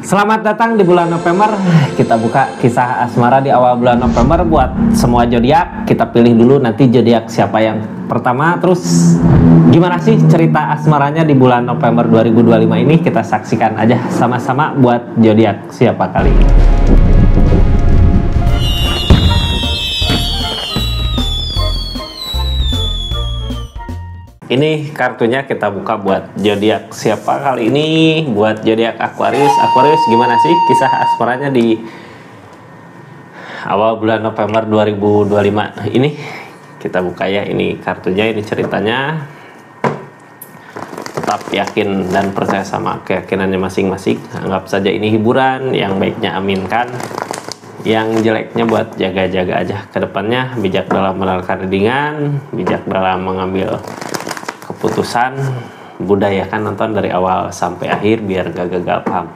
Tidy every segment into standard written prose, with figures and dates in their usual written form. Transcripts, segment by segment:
Selamat datang di bulan November. Kita buka kisah asmara di awal bulan November buat semua zodiak. Kita pilih dulu nanti zodiak siapa yang pertama. Terus gimana sih cerita asmaranya di bulan November 2025 ini? Kita saksikan aja sama-sama buat zodiak siapa kali ini. Ini kartunya kita buka buat zodiak siapa kali ini, buat zodiak Aquarius. Aquarius gimana sih kisah asmaranya di awal bulan November 2025 ini? Kita buka ya, ini kartunya, ini ceritanya. Tetap yakin dan percaya sama keyakinannya masing-masing. Anggap saja ini hiburan, yang baiknya aminkan, yang jeleknya buat jaga-jaga aja ke depannya. Bijak dalam menentukan readingan, bijak dalam mengambil keputusan, budayakan nonton dari awal sampai akhir biar gak gagal paham.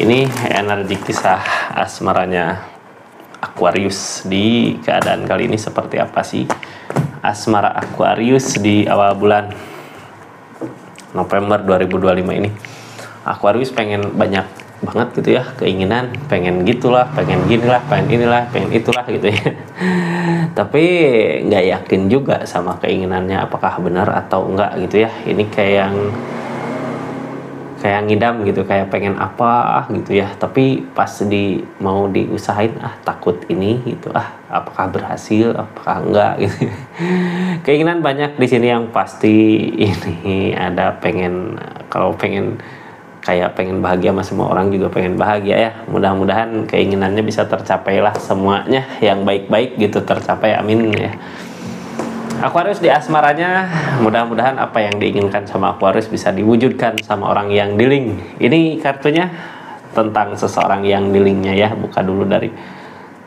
Ini energi kisah asmaranya Aquarius di keadaan kali ini seperti apa sih asmara Aquarius di awal bulan November 2025 ini. Aquarius pengen banyak banget gitu ya keinginan, pengen gitulah, pengen ginilah, pengen inilah, pengen itulah gitu ya. Tapi nggak yakin juga sama keinginannya apakah benar atau enggak gitu ya. Ini kayak ngidam gitu, kayak pengen apa gitu ya, tapi pas mau diusahain takut ini gitu, apakah berhasil apakah enggak gitu. Keinginan banyak di sini, yang pasti ini ada pengen, kalau pengen kayak pengen bahagia, sama semua orang juga pengen bahagia ya. Mudah-mudahan keinginannya bisa tercapai lah, semuanya yang baik-baik gitu tercapai, amin ya. Aquarius di asmaranya, mudah-mudahan apa yang diinginkan sama Aquarius bisa diwujudkan sama orang yang dealing. Ini kartunya tentang seseorang yang dealingnya ya. Buka dulu dari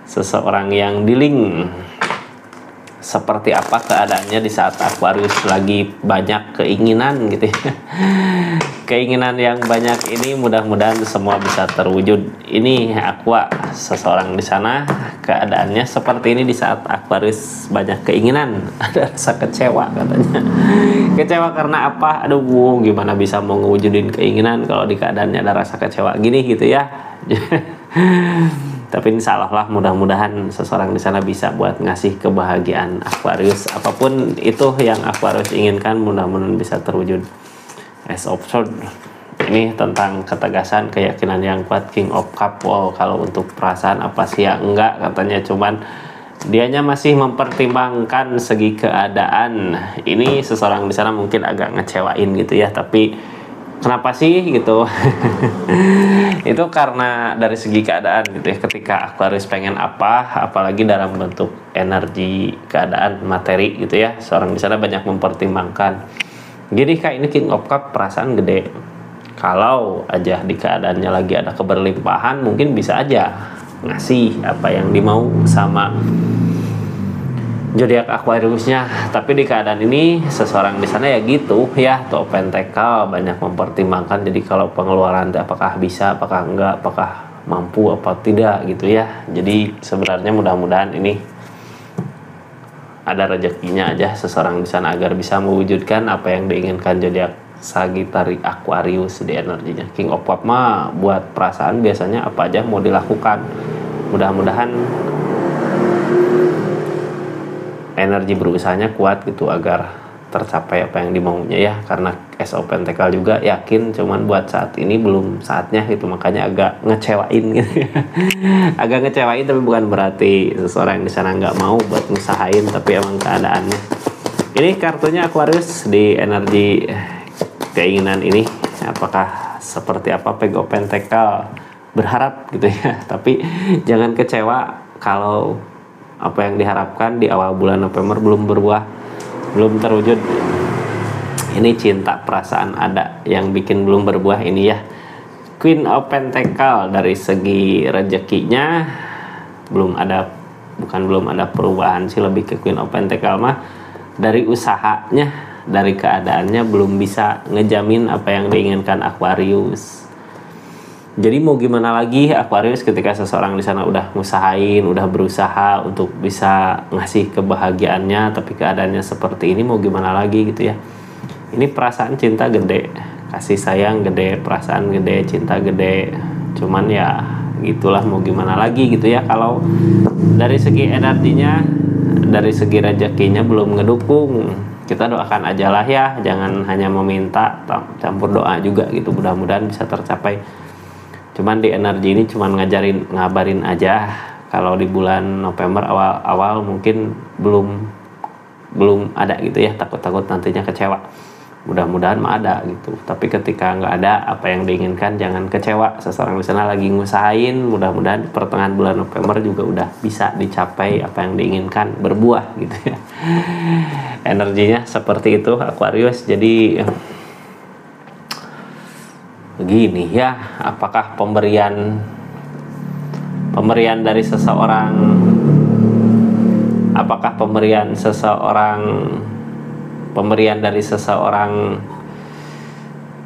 seseorang yang dealing. Seperti apa keadaannya di saat Aquarius lagi banyak keinginan gitu ya. Keinginan yang banyak ini mudah-mudahan semua bisa terwujud. Ini Aqua, seseorang di sana keadaannya seperti ini di saat Aquarius banyak keinginan. Ada rasa kecewa katanya. Kecewa karena apa? Aduh, gimana bisa mau ngewujudin keinginan kalau di keadaannya ada rasa kecewa gini gitu ya. Tapi insya Allah lah, mudah-mudahan seseorang di sana bisa buat ngasih kebahagiaan Aquarius. Apapun itu yang Aquarius inginkan, mudah-mudahan bisa terwujud. Ace of Swords, ini tentang ketegasan, keyakinan yang kuat. King of Cup, wow, kalau untuk perasaan apa sih ya, enggak katanya, cuman dianya masih mempertimbangkan segi keadaan. Ini seseorang di sana mungkin agak ngecewain gitu ya, tapi kenapa sih gitu? Itu karena dari segi keadaan gitu ya. Ketika Aquarius pengen apa, apalagi dalam bentuk energi keadaan materi gitu ya, seorang di sana banyak mempertimbangkan. Jadi kayak ini King of Cup, perasaan gede. Kalau aja di keadaannya lagi ada keberlimpahan, mungkin bisa aja ngasih apa yang dimau sama zodiak Aquariusnya. Tapi di keadaan ini seseorang di sana ya gitu ya, tuh Pentacle banyak mempertimbangkan. Jadi kalau pengeluaran apakah bisa, apakah enggak, apakah mampu apa tidak gitu ya. Jadi sebenarnya mudah-mudahan ini ada rezekinya aja seseorang di sana agar bisa mewujudkan apa yang diinginkan zodiak Sagittarius Aquarius di energinya. King of Cup mah buat perasaan biasanya apa aja mau dilakukan. Mudah-mudahan energi berusahanya kuat gitu agar tercapai apa yang dimaunya ya. Karena Ace of Pentacle juga yakin, cuman buat saat ini belum saatnya gitu, makanya agak ngecewain gitu. Agak ngecewain, tapi bukan berarti seseorang di sana nggak mau buat ngusahain, tapi emang keadaannya. Ini kartunya Aquarius di energi keinginan ini, apakah seperti apa? Page of Pentacle, berharap gitu ya, tapi jangan kecewa kalau apa yang diharapkan di awal bulan November belum berbuah, belum terwujud. Ini cinta, perasaan ada, yang bikin belum berbuah ini ya. Queen of Pentacle, dari segi rezekinya belum ada, bukan belum ada perubahan sih, lebih ke Queen of Pentacle mah dari usahanya, dari keadaannya belum bisa ngejamin apa yang diinginkan Aquarius. Jadi mau gimana lagi Aquarius ketika seseorang di sana udah ngusahain, udah berusaha untuk bisa ngasih kebahagiaannya, tapi keadaannya seperti ini, mau gimana lagi gitu ya. Ini perasaan cinta gede, kasih sayang gede, perasaan gede, cinta gede. cuman ya gitulah, mau gimana lagi gitu ya. Kalau dari segi energinya, dari segi rezekinya belum ngedukung, kita doakan aja lah ya, jangan hanya meminta, campur doa juga gitu, mudah-mudahan bisa tercapai. Cuman di energi ini cuman ngabarin aja kalau di bulan November awal-awal mungkin belum ada gitu ya, takut nantinya kecewa. Mudah-mudahan mah ada gitu, tapi ketika nggak ada apa yang diinginkan, jangan kecewa. Seseorang di sana lagi ngusahain, mudah-mudahan di pertengahan bulan November juga udah bisa dicapai apa yang diinginkan, berbuah gitu ya. Energinya seperti itu Aquarius. Jadi begini ya, apakah pemberian dari seseorang, dari seseorang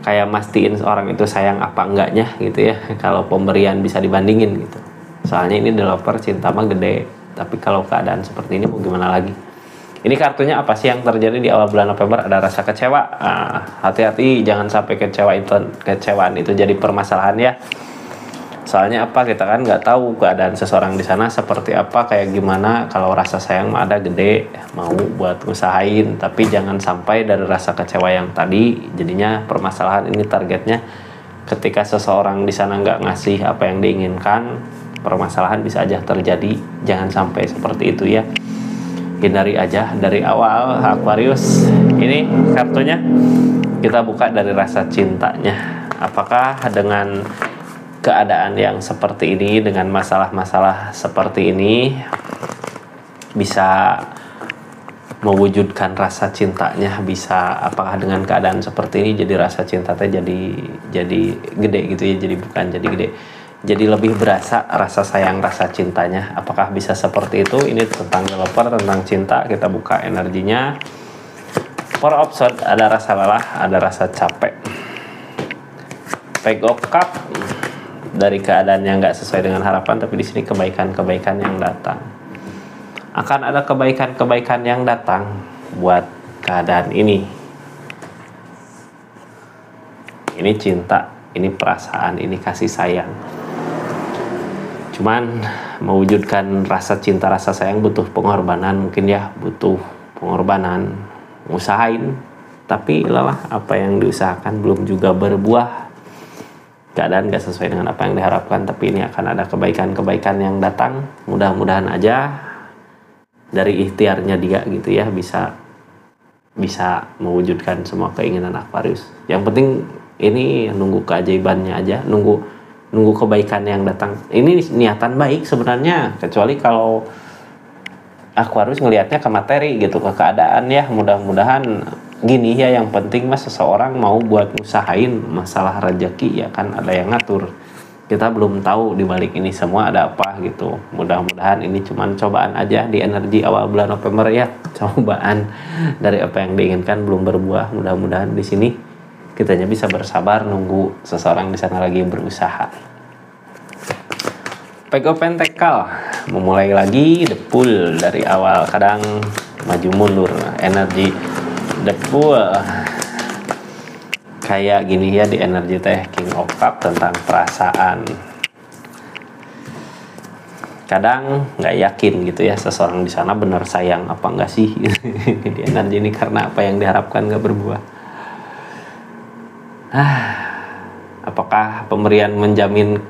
kayak mastiin seorang itu sayang apa enggaknya gitu ya, kalau pemberian bisa dibandingin gitu. Soalnya ini developer cinta mah gede, tapi kalau keadaan seperti ini mau gimana lagi. Ini kartunya apa sih yang terjadi di awal bulan November? Ada rasa kecewa. Hati-hati jangan sampai kecewaan itu jadi permasalahan ya. Soalnya apa, kita kan nggak tahu keadaan seseorang di sana seperti apa, kayak gimana. Kalau rasa sayang mah ada gede, mau buat usahain, tapi jangan sampai dari rasa kecewa yang tadi jadinya permasalahan. Ini targetnya ketika seseorang di sana nggak ngasih apa yang diinginkan, permasalahan bisa aja terjadi. Jangan sampai seperti itu ya, hindari aja dari awal Aquarius. Ini kartunya kita buka dari rasa cintanya. Apakah dengan keadaan yang seperti ini, dengan masalah-masalah seperti ini, bisa mewujudkan rasa cintanya? Bisa, apakah dengan keadaan seperti ini jadi rasa cintanya jadi gede gitu ya, jadi bukan jadi gede, jadi lebih berasa rasa sayang, rasa cintanya? Apakah bisa seperti itu? Ini tentang developer, tentang cinta. Kita buka energinya. Four of Swords, ada rasa lelah, ada rasa capek. Page of Cups, dari keadaan yang nggak sesuai dengan harapan, tapi di sini kebaikan-kebaikan yang datang. Akan ada kebaikan-kebaikan yang datang buat keadaan ini. Ini cinta, ini perasaan, ini kasih sayang. Cuman mewujudkan rasa cinta, rasa sayang butuh pengorbanan mungkin ya, butuh pengorbanan, ngusahain, tapi lelah. Apa yang diusahakan belum juga berbuah. Keadaan gak sesuai dengan apa yang diharapkan, tapi ini akan ada kebaikan-kebaikan yang datang. Mudah-mudahan aja dari ikhtiarnya dia gitu ya, bisa mewujudkan semua keinginan Aquarius. Yang penting ini nunggu keajaibannya aja, nunggu kebaikan yang datang. Ini niatan baik sebenarnya, kecuali kalau Aquarius ngelihatnya ke materi gitu, ke keadaan ya. Mudah-mudahan gini ya, yang penting mas seseorang mau buat usahain, masalah rezeki ya kan ada yang ngatur. Kita belum tahu di balik ini semua ada apa gitu. Mudah-mudahan ini cuman cobaan aja di energi awal bulan November ya, cobaan dari apa yang diinginkan belum berbuah. Mudah-mudahan di sini kitanya bisa bersabar nunggu seseorang di sana lagi berusaha. Page of Pentacles, memulai lagi, the Fool dari awal, kadang maju mundur energi. The Fool kayak gini ya di energi teh, King of Cups tentang perasaan. Kadang nggak yakin gitu ya seseorang di sana benar sayang apa enggak sih di energi ini, karena apa yang diharapkan nggak berbuah. Apakah pemberian menjamin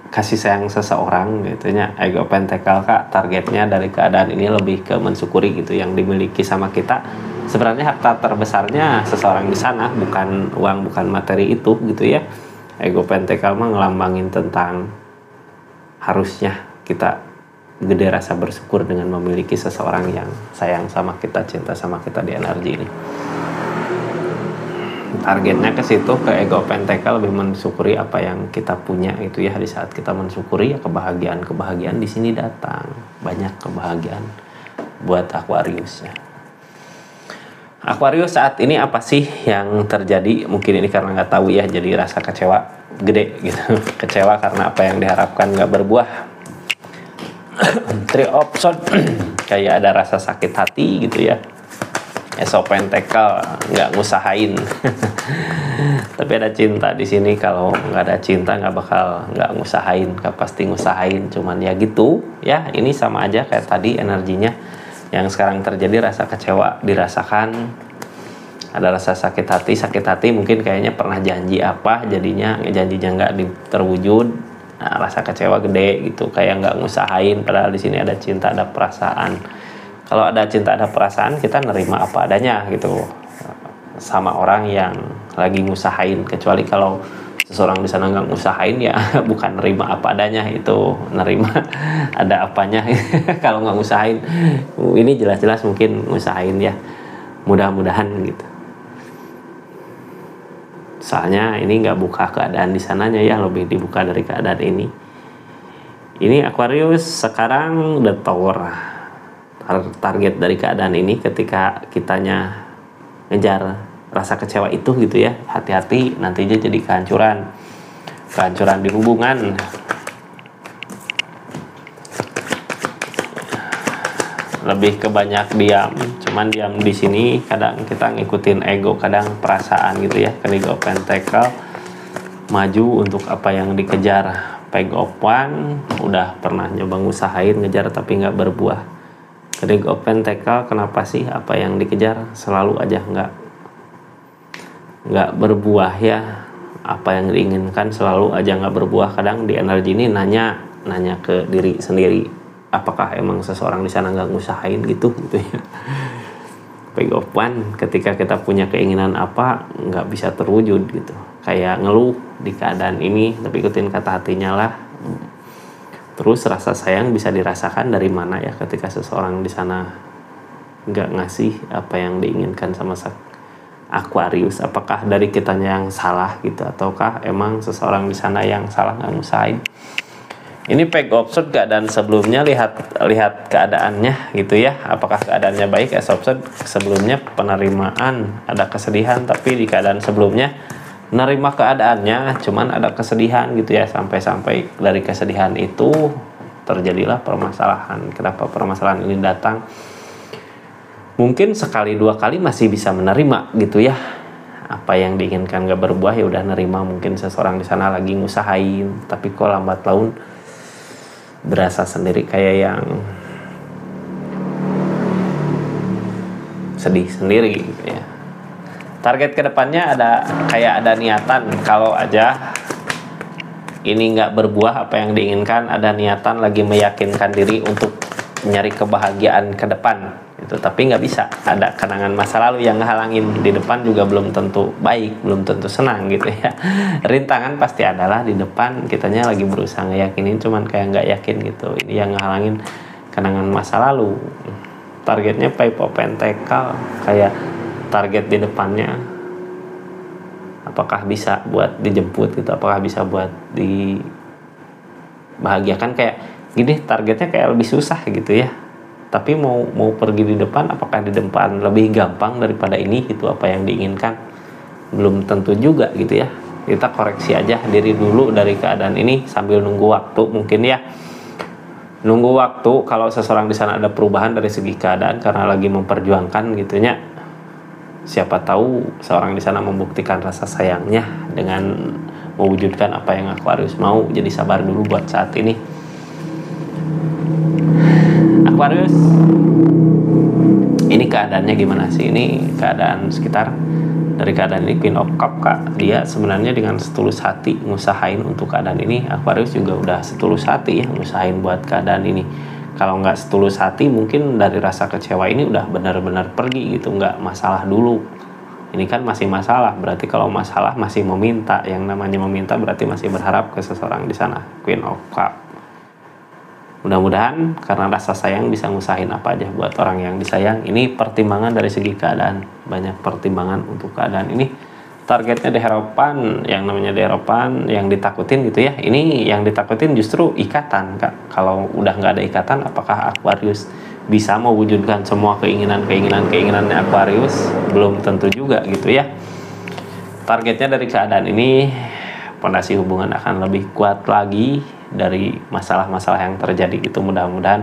kasih sayang seseorang gitu ya? Ego Pentacle kak, targetnya dari keadaan ini lebih ke mensyukuri gitu yang dimiliki sama kita. Sebenarnya harta terbesarnya seseorang di sana bukan uang, bukan materi itu gitu ya. Ego Pentacle mah ngelambangin tentang harusnya kita gede rasa bersyukur dengan memiliki seseorang yang sayang sama kita, cinta sama kita di energi ini. Targetnya ke situ, ke Ego Pentacle, lebih mensyukuri apa yang kita punya itu ya. Di saat kita mensyukuri ya, kebahagiaan di sini datang, banyak kebahagiaan buat Aquarius ya. Aquarius saat ini apa sih yang terjadi? Mungkin ini karena nggak tahu ya, jadi rasa kecewa gede gitu. Kecewa karena apa yang diharapkan nggak berbuah. Three of Swords kayak ada rasa sakit hati gitu ya. SO Pentacle nggak ngusahain. Tapi ada cinta di sini. Kalau nggak ada cinta nggak ngusahain, nggak pasti ngusahain. Cuman ya gitu ya, ini sama aja kayak tadi energinya. Yang sekarang terjadi rasa kecewa dirasakan, ada rasa sakit hati mungkin kayaknya pernah janji apa, jadinya janjinya nggak terwujud. Nah, rasa kecewa gede gitu, kayak nggak ngusahain. Padahal di sini ada cinta, ada perasaan. Kalau ada cinta, ada perasaan, kita nerima apa adanya gitu sama orang yang lagi ngusahain. Kecuali kalau seseorang di sana nggak ngusahain, ya bukan nerima apa adanya, itu nerima ada apanya. Kalau nggak ngusahain, ini jelas-jelas mungkin ngusahain ya. Mudah-mudahan gitu. Soalnya ini nggak buka keadaan di sananya ya, lebih dibuka dari keadaan ini. Ini Aquarius sekarang the tower. Target dari keadaan ini ketika kitanya ngejar rasa kecewa itu gitu ya, hati-hati nantinya jadi kehancuran di hubungan. Lebih ke banyak diam, cuman diam di sini kadang kita ngikutin ego, kadang perasaan gitu ya. King of Pentacle maju untuk apa yang dikejar. Page of Wands udah pernah nyoba ngusahain ngejar tapi nggak berbuah. King of Pentacle kenapa sih apa yang dikejar selalu aja nggak berbuah ya, apa yang diinginkan selalu aja nggak berbuah. Kadang di energi ini nanya ke diri sendiri, apakah emang seseorang di sana nggak ngusahain gitu ya. Page of Wands ketika kita punya keinginan apa nggak bisa terwujud gitu, kayak ngeluh di keadaan ini, tapi ikutin kata hatinya lah. Terus rasa sayang bisa dirasakan dari mana ya ketika seseorang di sana nggak ngasih apa yang diinginkan sama Aquarius. Apakah dari kitanya yang salah gitu, ataukah emang seseorang di sana yang salah nggak ngusahain? Ini Page of Swords keadaan sebelumnya, lihat keadaannya gitu ya. Apakah keadaannya baik? As of Swords sebelumnya penerimaan, ada kesedihan, tapi di keadaan sebelumnya nerima keadaannya, cuman ada kesedihan gitu ya. Sampai dari kesedihan itu terjadilah permasalahan. Kenapa permasalahan ini datang? Mungkin sekali dua kali masih bisa menerima gitu ya. Apa yang diinginkan gak berbuah ya udah nerima. Mungkin seseorang di sana lagi ngusahain, tapi kok lambat laun berasa sendiri kayak yang sedih sendiri gitu ya. Target kedepannya ada niatan, kalau aja ini nggak berbuah apa yang diinginkan, ada niatan lagi meyakinkan diri untuk nyari kebahagiaan ke depan itu, tapi nggak bisa. Ada kenangan masa lalu yang ngehalangin, di depan juga belum tentu baik, belum tentu senang gitu ya. Rintangan pasti adalah di depan, kitanya lagi berusaha ngeyakinin cuman kayak nggak yakin gitu. Ini yang ngehalangin kenangan masa lalu. Targetnya Page of Pentacle, kayak target di depannya apakah bisa buat dijemput gitu, apakah bisa buat dibahagiakan, kayak gini targetnya kayak lebih susah gitu ya. Tapi mau pergi di depan, apakah di depan lebih gampang daripada ini gitu, apa yang diinginkan belum tentu juga gitu ya. Kita koreksi aja diri dulu dari keadaan ini sambil nunggu waktu mungkin ya. Nunggu waktu kalau seseorang di sana ada perubahan dari segi keadaan karena lagi memperjuangkan gitunya. Siapa tahu seorang di sana membuktikan rasa sayangnya dengan mewujudkan apa yang Aquarius mau. Jadi sabar dulu buat saat ini. Aquarius, ini keadaannya gimana sih? Ini keadaan sekitar dari keadaan ini Queen of Cup Kak. Dia sebenarnya dengan setulus hati ngusahain untuk keadaan ini. Aquarius juga udah setulus hati ya ngusahain buat keadaan ini. Kalau nggak setulus hati mungkin dari rasa kecewa ini udah benar-benar pergi gitu, nggak masalah dulu. Ini kan masih masalah, berarti kalau masalah masih meminta. Yang namanya meminta berarti masih berharap ke seseorang di sana. Queen of Cup. Mudah-mudahan karena rasa sayang bisa ngusahain apa aja buat orang yang disayang. Ini pertimbangan dari segi keadaan, banyak pertimbangan untuk keadaan ini. Targetnya di harapan, yang namanya di harapan yang ditakutin gitu ya. Ini yang ditakutin justru ikatan Kak. Kalau udah nggak ada ikatan, apakah Aquarius bisa mewujudkan semua keinginannya Aquarius? Belum tentu juga gitu ya. Targetnya dari keadaan ini, fondasi hubungan akan lebih kuat lagi dari masalah-masalah yang terjadi itu. Mudah-mudahan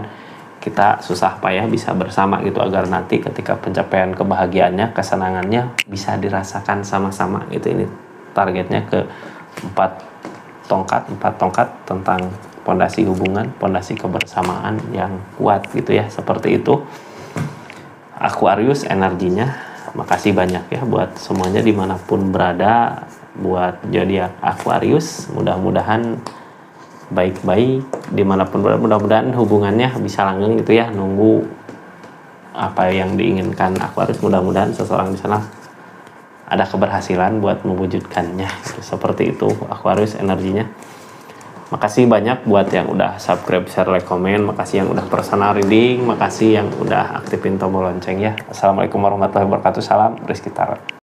kita susah payah bisa bersama gitu, agar nanti ketika pencapaian kebahagiaannya, kesenangannya bisa dirasakan sama-sama gitu. Ini targetnya ke 4 tongkat tentang pondasi hubungan, pondasi kebersamaan yang kuat gitu ya, seperti itu Aquarius energinya. Makasih banyak ya buat semuanya dimanapun berada, buat zodiak Aquarius, mudah-mudahan baik-baik dimanapun berada, mudah-mudahan hubungannya bisa langgeng gitu ya, nunggu apa yang diinginkan Aquarius, mudah-mudahan seseorang di sana ada keberhasilan buat mewujudkannya gitu. Seperti itu Aquarius energinya. Makasih banyak buat yang udah subscribe, share, like, komen. Makasih yang udah personal reading. Makasih yang udah aktifin tombol lonceng ya. Assalamualaikum warahmatullahi wabarakatuh. Salam Rizky Tarot.